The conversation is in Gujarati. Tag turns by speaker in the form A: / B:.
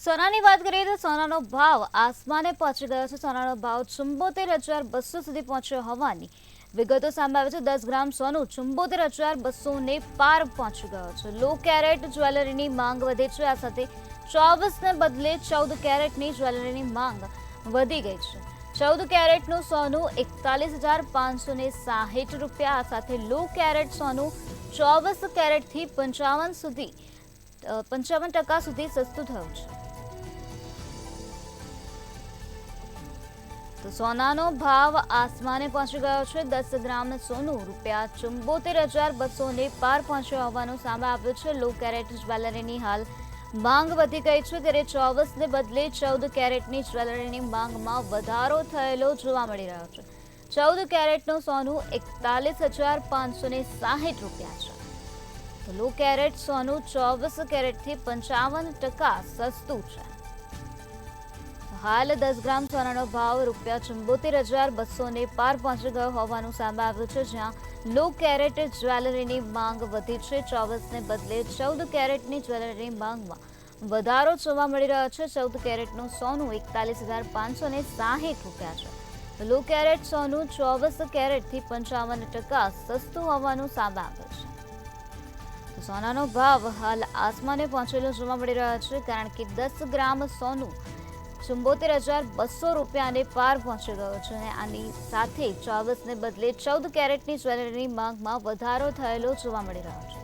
A: સોનાની વાત કરીએ તો સોનાનો ભાવ આસમાને પહોંચી ગયો છે। સોનાનો ભાવ 74,200 સુધી પહોંચ્યો હોવાની વિગતો સામે આવે છે। 10 ગ્રામ સોનું 74,200 ને પાર પહોંચી ગયો છે। લો કેરેટ જ્વેલરીની માંગ વધે છે। આ સાથે 24 ને બદલે 14 કેરેટની જ્વેલરીની માંગ વધી ગઈ છે। 14 કેરેટનું સોનું 41,560 રૂપિયા। આ સાથે લો કેરેટ સોનું 24 કેરેટથી 55% સુધી સસ્તું થયું છે। તો સોનાનો ભાવ આસમાને પહોંચી ગયો છે। 10 ગ્રામ સોનું ₹74,200 ને પાર પહોંચ્યો હોવાનું સામે આવ્યું છે। લો કેરેટ જ્વેલરીની હાલ માંગ વધી ગઈ છે, ત્યારે 24 ને બદલે 14 કેરેટની જ્વેલરીની માંગમાં વધારો થયેલો જોવા મળી રહ્યો છે। 14 કેરેટનું સોનું 41,560 રૂપિયા છે। તો લો કેરેટ સોનું 24 કેરેટથી 55% સસ્તું છે। હાલ 10 ગ્રામ સોનાનો ભાવ ₹74,200 ને પાર પહોંચી ગયો હોવાનું સામે આવ્યું છે, જ્યાં લો કેરેટ જ્વેલરીની માંગ વધી છે। 24 ને બદલે 14 કેરેટની જ્વેલરીની માંગમાં વધારો જોવા મળી રહ્યો છે। 14 કેરેટનું સોનું 41,560 રૂપિયા છે। લો કેરેટ સોનું 24 કેરેટથી 55% સસ્તું હોવાનું સામે આવ્યું છે। સોનાનો ભાવ હાલ આસમાને પહોંચેલો જોવા મળી રહ્યો છે, કારણ કે 10 ગ્રામ સોનું 74,200 રૂપિયાને પાર પહોંચી ગયો છે અને આની સાથે 24 ને બદલે 14 કેરેટની જ્વેલરીની માંગમાં વધારો થયેલો જોવા મળી રહ્યો છે।